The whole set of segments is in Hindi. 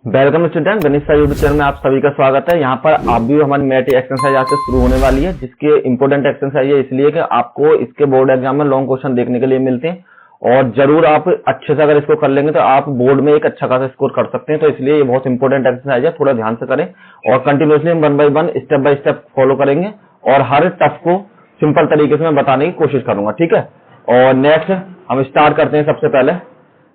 वेलकम स्टूडेंट, गणित सर यूट्यूब चैनल में आप सभी का स्वागत है। यहाँ पर आप भी हमारी मैथ एक्सरसाइज आज से शुरू होने वाली है, जिसके इंपॉर्टेंट एक्सरसाइज है इसलिए कि आपको इसके बोर्ड एग्जाम में लॉन्ग क्वेश्चन देखने के लिए मिलते हैं और जरूर आप अच्छे से अगर इसको कर लेंगे तो आप बोर्ड में एक अच्छा खासा स्कोर कर सकते हैं। तो इसलिए ये बहुत इंपॉर्टेंट एक्सरसाइज है, थोड़ा ध्यान से करें और कंटिन्यूसली हम 1 by 1 step by step follow करेंगे और हर टफ को सिंपल तरीके से मैं बताने की कोशिश करूंगा, ठीक है। और नेक्स्ट हम स्टार्ट करते हैं। सबसे पहले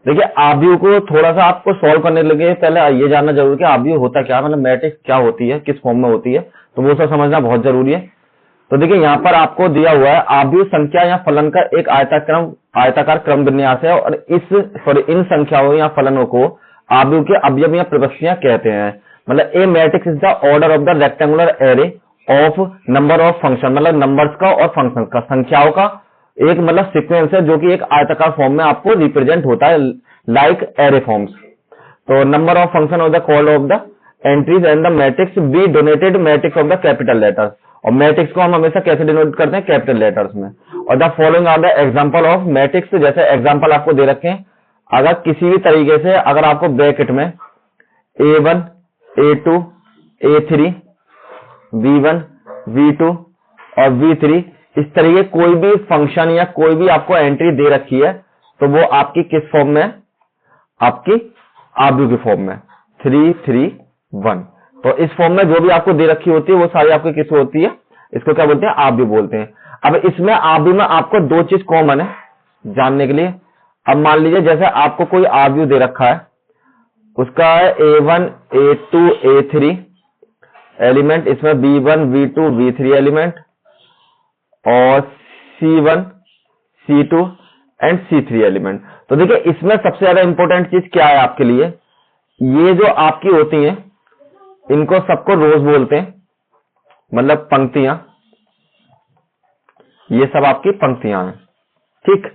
देखिए, आव्यूह को थोड़ा सा आपको सॉल्व करने लगे पहले ये जानना जरूरी है कि आव्यूह होता क्या है, मतलब मैट्रिक्स क्या होती है, किस फॉर्म में होती है, तो वो सब समझना बहुत जरूरी है। तो देखिए, यहाँ पर आपको दिया हुआ है आव्यूह संख्या या फलन का एक आयताकार क्रम विन्यास है और इन संख्याओं या फलनों को आव्यूह के अवयव या प्रविष्टियां कहते हैं। मतलब a matrix is the order of the rectangular array of number of function, मतलब नंबर्स का और फंक्शन का, संख्याओं का एक मतलब सीक्वेंस है जो कि एक आयताकार फॉर्म में आपको रिप्रेजेंट होता है लाइक एरे फॉर्म्स। तो number of function of the call of the entries and the matrix B donated matrix of the capital letters, और मैट्रिक्स को हम हमेशा कैसे डिनोट करते हैं, कैपिटल लेटर्स में। और the following are the example of matrix, जैसे एग्जांपल आपको दे रखे हैं। अगर किसी भी तरीके से अगर आपको ब्रैकेट में A1 A2 A3 V1 V2 और V3 इस तरीके कोई भी फंक्शन या कोई भी आपको एंट्री दे रखी है तो वो आपकी किस फॉर्म में है, आपकी आव्यूह की फॉर्म में 3 3 1। तो इस फॉर्म में जो भी आपको दे रखी होती है वो सारी आपकी किस होती है, इसको क्या बोलते हैं, आव्यूह बोलते हैं। अब इसमें आव्यूह में आपको दो चीज कॉमन है जानने के लिए। अब मान लीजिए जैसे आपको कोई आव्यूह दे रखा है, उसका है A1 A2 A3 एलिमेंट, इसमें B1 V2 V3 एलिमेंट और C1 C2 and C3 element. तो देखिए, इसमें सबसे ज्यादा इंपॉर्टेंट चीज क्या है आपके लिए, ये जो आपकी होती हैं इनको सबको रोज बोलते हैं, मतलब पंक्तियां, ये सब आपकी पंक्तियां हैं, ठीक।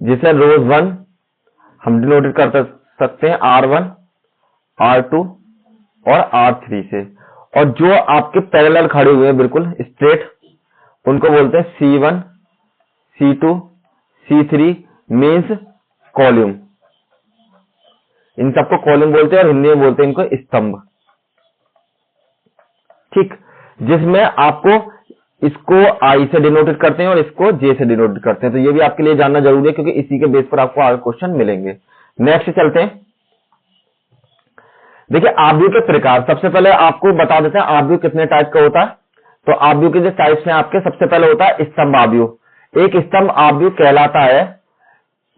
जिसे रोज 1 हम डिनोटेड कर सकते हैं R1 R2 और R3 से, और जो आपके पैरेलल खड़े हुए हैं बिल्कुल स्ट्रेट, उनको बोलते हैं C1 C2 C3 means column. इन सबको कॉलम बोलते हैं और हिंदी में बोलते हैं इनको स्तंभ, ठीक। जिसमें आपको इसको I से डिनोटेड करते हैं और इसको J से डिनोटेड करते हैं। तो ये भी आपके लिए जानना जरूरी है क्योंकि इसी के बेस पर आपको आगे क्वेश्चन मिलेंगे। नेक्स्ट चलते हैं। देखिए, आव्यूह के प्रकार, सबसे पहले आपको बता देते हैं आव्यूह कितने टाइप का होता है। तो आव्यूह के जो टाइप्स हैं आपके, सबसे पहले होता है स्तंभ आव्यूह। एक स्तंभ आव्यूह कहलाता है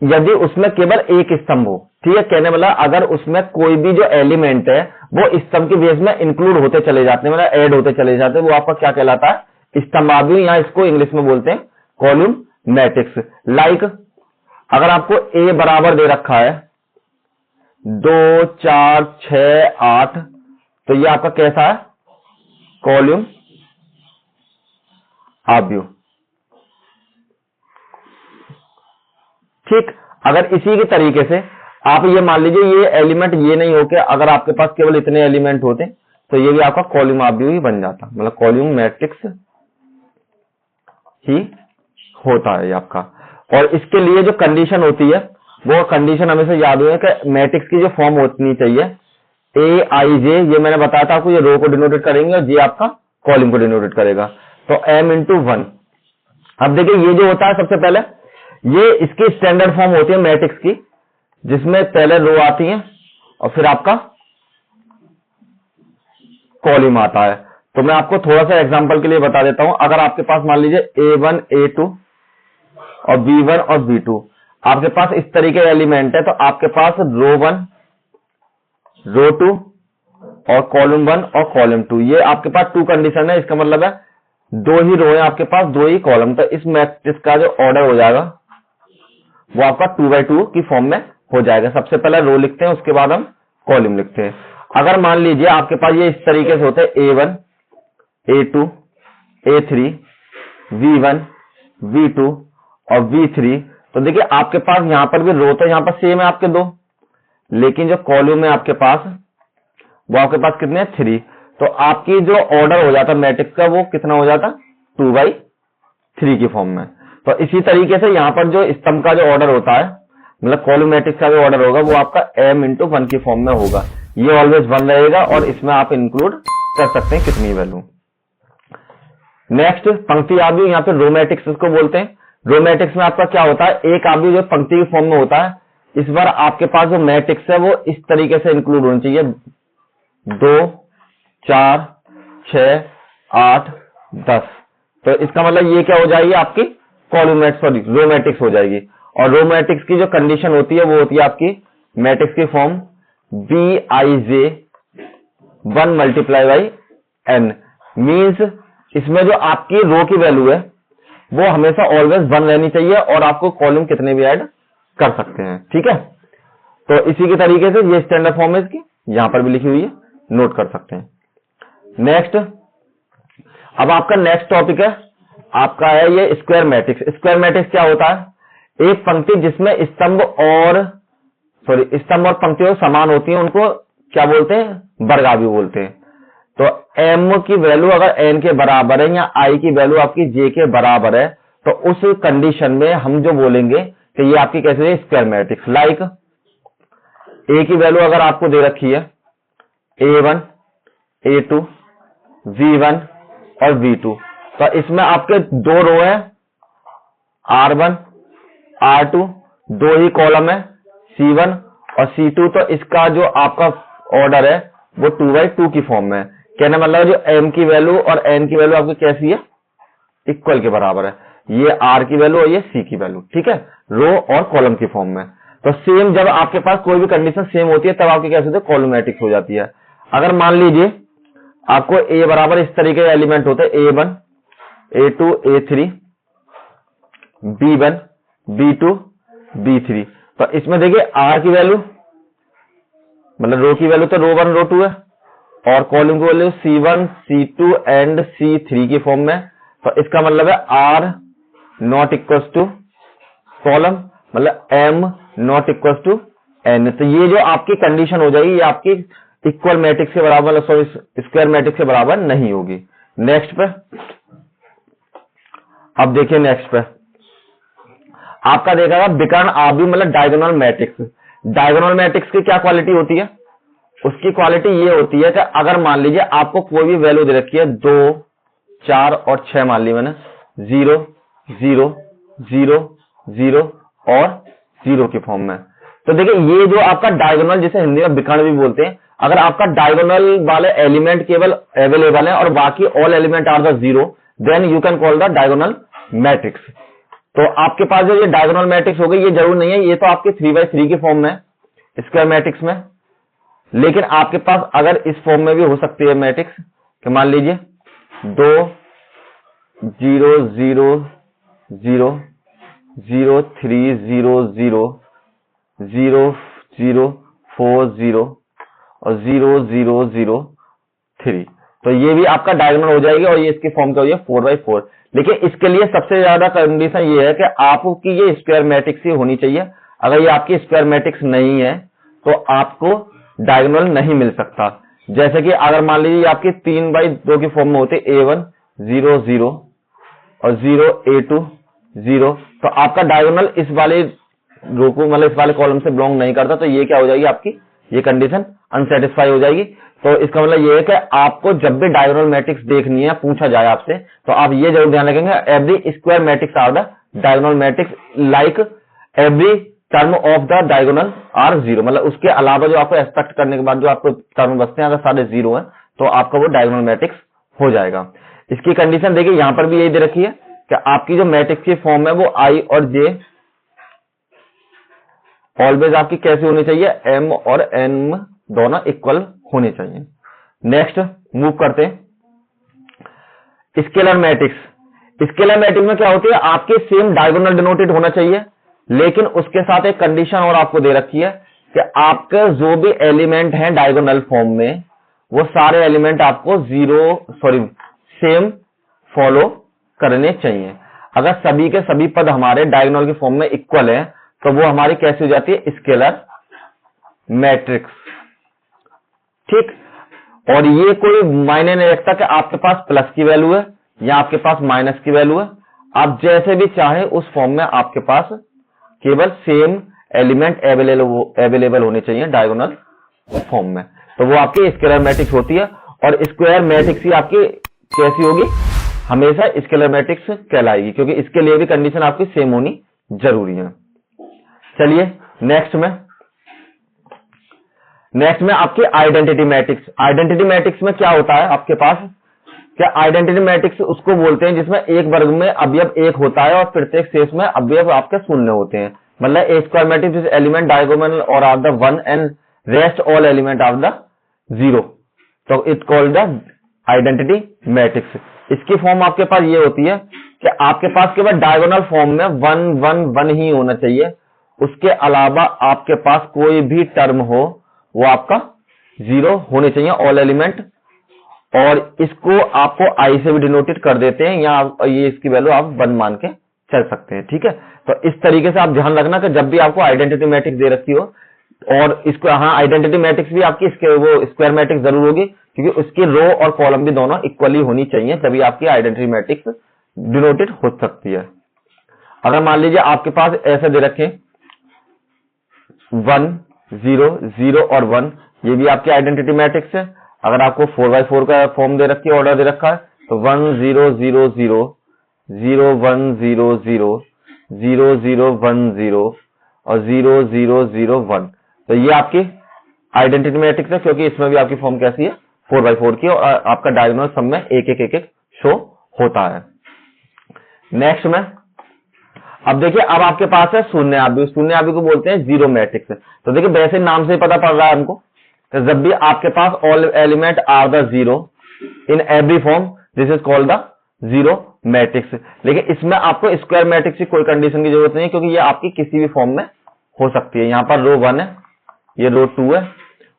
यदि उसमें केवल एक स्तंभ हो, ठीक है। कहने वाला अगर उसमें कोई भी जो एलिमेंट है वो स्तंभ के बेस में इंक्लूड होते चले जाते हैं, मतलब ऐड होते चले जाते हैं, वो आपका क्या कहलाता है, स्तंभ आव्यूह। यहां इसको इंग्लिश में बोलते हैं कॉलम मैट्रिक्स। लाइक अगर आपको A बराबर दे रखा है 2 4 6 8, तो ये आपका कैसा है, कॉलम आव्यूह, ठीक। अगर इसी के तरीके से आप ये मान लीजिए ये एलिमेंट ये नहीं होके अगर आपके पास केवल इतने एलिमेंट होते तो ये भी आपका कॉलम आव्यूह ही बन जाता, मतलब कॉलम मैट्रिक्स ही होता है ये आपका। और इसके लिए जो कंडीशन होती है वो कंडीशन हमेशा याद हुए कि मैट्रिक्स की जो फॉर्म होनी चाहिए AIJ, ये मैंने बताया था आपको, ये रो को डिनोटेड करेंगे और J आपका कॉलम को डिनोटेड करेगा, तो M×1। अब देखिए, ये जो होता है सबसे पहले ये इसकी स्टैंडर्ड फॉर्म होती है मैट्रिक्स की, जिसमें पहले रो आती है और फिर आपका कॉलम आता है। तो मैं आपको थोड़ा सा एग्जांपल के लिए बता देता हूं। अगर आपके पास मान लीजिए A1 A2 और B1 और B2 आपके पास इस तरीके एलिमेंट है, तो आपके पास रो 1 रो 2 और कॉलम 1 और कॉलम 2, ये आपके पास 2 कंडीशन है। इसका मतलब है 2 ही रो है आपके पास, 2 ही कॉलम। तो इस मैट्रिक्स का जो ऑर्डर हो जाएगा वो आपका 2 by 2 की फॉर्म में हो जाएगा। सबसे पहले रो लिखते हैं, उसके बाद हम कॉलम लिखते हैं। अगर मान लीजिए आपके पास ये इस तरीके से होते हैं A1 A2 A3 V1 V2 और V3, तो देखिए आपके पास यहां पर भी रो तो यहां पर सेम है आपके 2, लेकिन जो कॉलम है आपके पास वो आपके पास कितने हैं, 3। तो आपकी जो ऑर्डर हो जाता मैट्रिक्स का वो कितना हो जाता, 2 by 3 की फॉर्म में। तो इसी तरीके से यहां पर जो स्तंभ का जो ऑर्डर होता है, मतलब कॉलम मैट्रिक्स का जो ऑर्डर होगा वो आपका M×1 की फॉर्म में होगा। ये ऑलवेज 1 रहेगा और इसमें आप इंक्लूड कर सकते हैं कितनी वैल्यू। नेक्स्ट पंक्ति आव्यूह, यहाँ पे रो मैट्रिक्स इसको बोलते हैं। रो मैट्रिक्स में आपका क्या होता है, एक आव्यूह जो पंक्ति के फॉर्म में होता है, इस बार आपके पास जो मैट्रिक्स है वो इस तरीके से इंक्लूड होनी चाहिए, 2 4 6 8 10। तो इसका मतलब ये क्या हो जाएगी आपकी रो मैट्रिक्स हो जाएगी। और रो मैट्रिक्स की जो कंडीशन होती है वो होती है आपकी मैट्रिक्स की form Bij 1 multiply by n, means इसमें जो आपकी रो की वैल्यू है वो हमेशा ऑलवेज 1 रहनी चाहिए और आपको कॉलम कितने भी ऐड कर सकते हैं। ठीक है, तो इसी के तरीके से ये स्टैंडर्ड फॉर्म है इसकी, यहां पर भी लिखी हुई है, नोट कर सकते हैं। नेक्स्ट, अब आपका नेक्स्ट टॉपिक है आपका है ये स्क्वायर मैट्रिक्स। स्क्वायर मैट्रिक्स क्या होता है, एक पंक्ति जिसमें स्तंभ और पंक्तियों समान होती हैं उनको क्या बोलते हैं, वर्गाव्यूह बोलते हैं। तो m की वैल्यू अगर n के बराबर है या i की वैल्यू आपकी j के बराबर है तो उस कंडीशन में हम जो बोलेंगे कि ये आपकी कैसे है स्क्वायर मैट्रिक्स। लाइक a की वैल्यू अगर आपको दे रखी है a1 a2 v1 और v2, तो इसमें आपके 2 रो है r1 r2, 2 ही कॉलम है c1 और c2। तो इसका जो आपका ऑर्डर है वो 2/2 की फॉर्म में है। कहने मतलब जो m की वैल्यू और n की वैल्यू आपकी कैसी है, इक्वल के बराबर है, ये r की वैल्यू और ये c की वैल्यू। ठीक है, रो और कॉलम की फॉर्म में। तो सेम जब आपके पास कोई भी कंडीशन सेम होती है तब आपकी कैसे होती है, कॉलम मैट्रिक्स हो जाती है। अगर मान लीजिए आपको a बराबर इस तरीके के एलिमेंट होते हैं a1 a2 a3 b1 b2 b3, तो इसमें देखिए r की वैल्यू मतलब रो की वैल्यू तो रो1 रो2 है और कॉलम की value c1 c2 and c3 की फॉर्म में। तो इसका मतलब है r not equal to column मतलब m not equal to n। तो ये जो आपकी कंडीशन हो जाएगी ये आपकी इक्वल मैट्रिक्स के बराबर स्क्वायर मैट्रिक्स के बराबर नहीं होगी। नेक्स्ट पे, अब देखिए नेक्स्ट पे आपका देखा विकर्ण आव्यूह मतलब डायगोनल मैट्रिक्स। डायगोनल मैट्रिक्स की क्या क्वालिटी होती है, उसकी क्वालिटी ये होती है कि अगर मान लीजिए आपको कोई भी वैल्यू दे रखी है 2 4 और 6 मान ली मैंने, 0 0 0 0 और 0 की फॉर्म में, तो देखिए ये जो आपका डायगोनल जिसे हिंदी में विकर्ण भी बोलते हैं, अगर आपका डायगोनल वाले एलिमेंट केवल अवेलेबल है और बाकी all element are the 0, then you can call the diagonal matrix. तो आपके पास जो ये डायगोनल मैट्रिक्स हो गई, ये जरूर नहीं है ये तो आपके 3/3 की फॉर्म में स्क्वायर मैट्रिक्स में, लेकिन आपके पास अगर इस फॉर्म में भी हो सकती है मैट्रिक्स कि मान लीजिए 2 0 0 0 0 3 0 0 0 0 4 0 और 0 0 0 3, तो ये भी आपका डायगोनल हो जाएगी और ये इसकी फॉर्म क्या हो जाएगी 4/4। लेकिन इसके लिए सबसे ज्यादा कंडीशन ये है कि आपकी ये स्क्वायर मैट्रिक्स ही होनी चाहिए। अगर ये आपकी स्क्वायर मैट्रिक्स नहीं है तो आपको डायगोनल नहीं मिल सकता। जैसे कि अगर मान लीजिए आपकी 3/2 की फॉर्म में होती है a1 0 0 और 0 a2 0, तो आपका डायगोनल इस वाले रो को मतलब इस वाले कॉलम से बिलोंग नहीं करता, तो ये क्या हो जाएगी आपकी ये कंडीशन अनसेटिस्फाई हो जाएगी। तो इसका मतलब ये है कि आपको जब भी डायगोनल मैट्रिक्स देखनी है पूछा जाए आपसे तो आप ये जरूर ध्यान रखेंगे, every square matrix are the diagonal matrix like every term of the diagonal are 0, मतलब उसके अलावा जो आपको एक्सपेक्ट करने के बाद जो आपको टर्म बचते हैं अगर सारे 0 हैं तो आपका वो डायगोनल मैट्रिक्स हो जाएगा। इसकी कंडीशन देखिए यहां पर भी यही दे रखी है कि आपकी जो मैट्रिक्स की फॉर्म है वो i और j ऑलवेज आपकी कैसी होनी चाहिए, m और n दोनों इक्वल होने चाहिए। नेक्स्ट मूव करते हैं स्केलर मैट्रिक्स। स्केलर मैट्रिक्स में क्या होती है, आपके सेम डायगोनल डिनोटेड होना चाहिए, लेकिन उसके साथ एक कंडीशन और आपको दे रखी है कि आपके जो भी एलिमेंट हैं डायगोनल फॉर्म में वो सारे एलिमेंट आपको सेम फॉलो करने चाहिए। अगर सभी के सभी पद हमारे डायगोनल के फॉर्म में इक्वल है तो वो हमारी कैसी हो जाती है, स्केलर मैट्रिक्स। ठीक, और ये कोई मायने नहीं रखता कि आपके पास प्लस की वैल्यू है या आपके पास माइनस की वैल्यू है, आप जैसे भी चाहे उस फॉर्म में आपके पास केवल सेम एलिमेंट अवेलेबल होने चाहिए डायगोनल फॉर्म में। तो वो आपकी स्केलर मैट्रिक्स होती है, और स्क्वायर मैट्रिक्स ही आपकी कैसी होगी, हमेशा स्केलर मैट्रिक्स कहलाएगी, क्योंकि इसके लिए भी कंडीशन आपकी सेम होनी जरूरी है। चलिए नेक्स्ट में आपकी आइडेंटिटी मैट्रिक्स। आइडेंटिटी मैट्रिक्स में क्या होता है आपके पास, क्या आइडेंटिटी मैट्रिक्स उसको बोलते हैं जिसमें एक वर्ग में अवयव 1 होता है और प्रत्येक शेष में अवयव आपके शून्य होते हैं। मतलब a square matrix is element diagonal और are the 1 and rest all element of the 0, तो it called the identity matrix. इसकी फॉर्म आपके पास ये होती है कि आपके पास केवल डायगोनल फॉर्म में 1 1 1 ही होना चाहिए, उसके अलावा आपके पास कोई भी टर्म हो वो आपका 0 होने चाहिए, ऑल एलिमेंट। और इसको आपको आई से भी डिनोटेड कर देते हैं, या ये इसकी वैल्यू आप 1 मान के चल सकते हैं, ठीक है। तो इस तरीके से आप ध्यान रखना कि जब भी आपको आइडेंटिटी मैट्रिक्स दे रखी हो, और इसको आइडेंटिटी मैट्रिक्स भी आपकी वो स्क्वायर मैट्रिक्स जरूर होगी, क्योंकि उसकी रो और कॉलम भी दोनों इक्वली होनी चाहिए, तभी आपकी आइडेंटिटी मैट्रिक्स डिनोटेड हो सकती है। अगर मान लीजिए आपके पास ऐसे दे रखे 1 0 0 और 1, ये भी आपकी आइडेंटिटी मैट्रिक्स है। अगर आपको 4x4 का फॉर्म दे रखी है, ऑर्डर दे रखा है, तो 1 0 0 0 0 1 0 0 0 0 1 0 और 0 0 0 1, तो ये आपकी आइडेंटिटी मैट्रिक्स है, क्योंकि इसमें भी आपकी फॉर्म कैसी है 4x4 की, और आपका डायगोनल सब में एक एक शो होता है। नेक्स्ट में अब देखिए, अब आपके पास है शून्यावयवी। शून्यावयवी को बोलते हैं जीरो मैट्रिक्स। तो देखिए वैसे नाम से पता पड़ रहा है हमको, तो जब भी आपके पास all element are the zero in every form, this is called the zero matrix. लेकिन इसमें आपको स्क्वायर मैट्रिक्स की कोई कंडीशन की जरूरत नहीं है, क्योंकि ये आपकी किसी भी फॉर्म में हो सकती है। यहाँ पर रो 1 है, ये रो 2 है,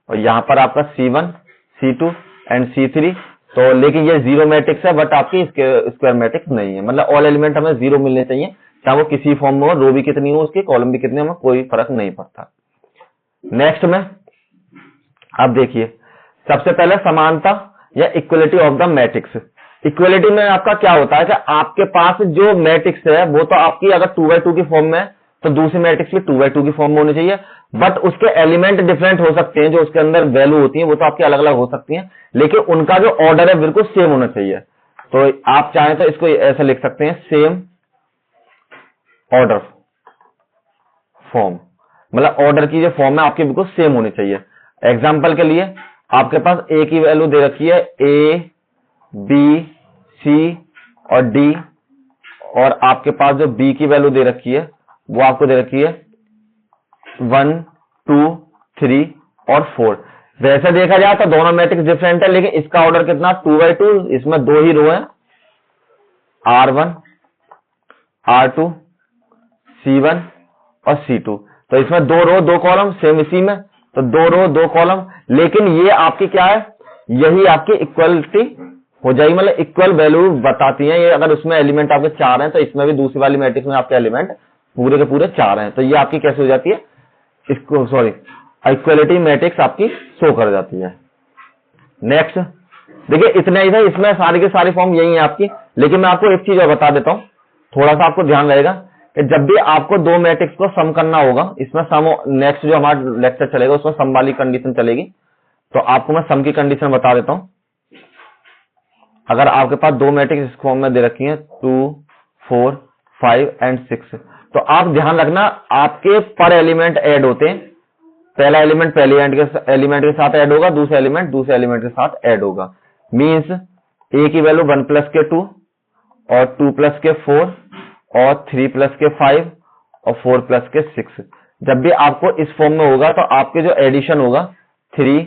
और यहाँ पर आपका C1 C2 एंड C3, तो लेकिन ये जीरो मैट्रिक्स है, बट आपकी स्क्वायर मैट्रिक्स नहीं है। मतलब ऑल एलिमेंट हमें जीरो मिलने चाहिए, चाहे वो किसी फॉर्म में हो, रो भी कितनी हो उसकी, कॉलम भी कितने, में कोई फर्क नहीं पड़ता। नेक्स्ट में अब देखिए, सबसे पहले समानता या equality of the matrix. Equality में आपका क्या होता है कि आपके पास जो मैट्रिक्स है वो तो आपकी अगर 2x2 की फॉर्म में है, तो दूसरी मैट्रिक्स भी 2x2 की फॉर्म में होनी चाहिए, बट उसके एलिमेंट डिफरेंट हो सकते हैं, जो उसके अंदर वैल्यू होती है वो तो आपकी अलग अलग हो सकती हैं, लेकिन उनका जो ऑर्डर है बिल्कुल सेम होना चाहिए। तो आप चाहें तो इसको ऐसे लिख सकते हैं, सेम ऑर्डर फॉर्म, मतलब ऑर्डर की जो फॉर्म है आपकी बिल्कुल सेम होनी चाहिए। एग्जाम्पल के लिए आपके पास ए की वैल्यू दे रखी है A B C और D, और आपके पास जो B की वैल्यू दे रखी है वो आपको दे रखी है 1 2 3 और 4। वैसे देखा जाए तो दोनों मैट्रिक्स डिफरेंट है, लेकिन इसका ऑर्डर कितना 2x2, इसमें 2 ही रो है, R1 R2 C1 और C2, तो इसमें 2 रो 2 कॉलम, सेम इसी में तो 2 रो 2 कॉलम। लेकिन ये आपकी क्या है, यही आपकी इक्वलिटी हो जाएगी, मतलब इक्वल वैल्यू बताती है ये। अगर उसमें एलिमेंट आपके 4 हैं, तो इसमें भी दूसरी वाली मैट्रिक्स में आपके एलिमेंट पूरे के पूरे 4 हैं, तो ये आपकी कैसे हो जाती है, इसको सॉरी इक्वलिटी मैट्रिक्स आपकी शो कर जाती है। नेक्स्ट देखिए, इतना ही था, इसमें सारी की सारी फॉर्म यही है आपकी। लेकिन मैं आपको एक चीज और बता देता हूं, थोड़ा सा आपको ध्यान रहेगा कि जब भी आपको दो मैट्रिक्स को सम करना होगा, इसमें सम, नेक्स्ट जो हमारा लेक्चर चलेगा उसमें सम वाली कंडीशन चलेगी, तो आपको मैं सम की कंडीशन बता देता हूं। अगर आपके पास दो मैट्रिक्स इस फॉर्म में दे रखी है 2 4 5 एंड 6, तो आप ध्यान रखना आपके पर एलिमेंट ऐड होते हैं। पहला एलिमेंट पहले एलिमेंट के साथ ऐड होगा, दूसरा एलिमेंट दूसरे एलिमेंट के साथ ऐड होगा। मींस ए की वैल्यू 1 + के 2 और 2 + के 4 और 3 + के 5 और 4 + के 6। जब भी आपको इस फॉर्म में होगा तो आपके जो एडिशन होगा 3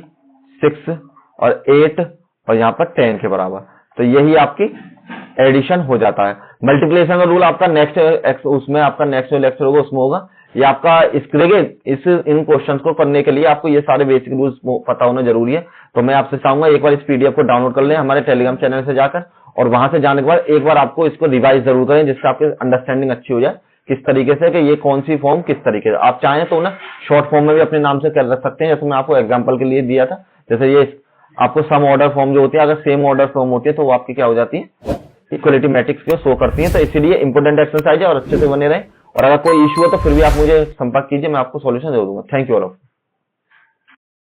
6 और 8 और यहाँ पर 10 के बराबर, तो यही आपकी एडिशन हो जाता है। मल्टीप्लिकेशन का रूल आपका नेक्स्ट उसमें आपका नेक्स्ट जो लेक्चर होगा उसमें होगा। ये आपका इन क्वेश्चंस को करने के लिए आपको ये सारे बेसिक रूल्स पता होना जरूरी है। तो मैं आपसे चाहूंगा एक बार इस पीडीएफ को डाउनलोड कर लें हमारे टेलीग्राम चैनल से जाकर, और वहां से जाने के बाद एक बार आपको इसको रिवाइज जरूर करें, जिससे आपकी अंडरस्टैंडिंग अच्छी हो जाए किस तरीके से कि ये कौन सी फॉर्म किस तरीके से। आप चाहें तो ना शॉर्ट फॉर्म में भी अपने नाम से कर रख सकते हैं, जैसे मैं आपको एग्जाम्पल के लिए दिया था। जैसे ये आपको सम ऑर्डर फॉर्म जो होती है, अगर सेम ऑर्डर फॉर्म होती है तो वो आपकी क्या हो जाती है, इक्वलिटी मैट्रिक्स को शो करती है। तो इसीलिए इंपोर्टेंट एक्सरसाइज है और अच्छे से बने रहे। और अगर कोई इश्यू हो तो फिर भी आप मुझे संपर्क कीजिए, मैं आपको सॉल्यूशन दे दूंगा। Thank you all of.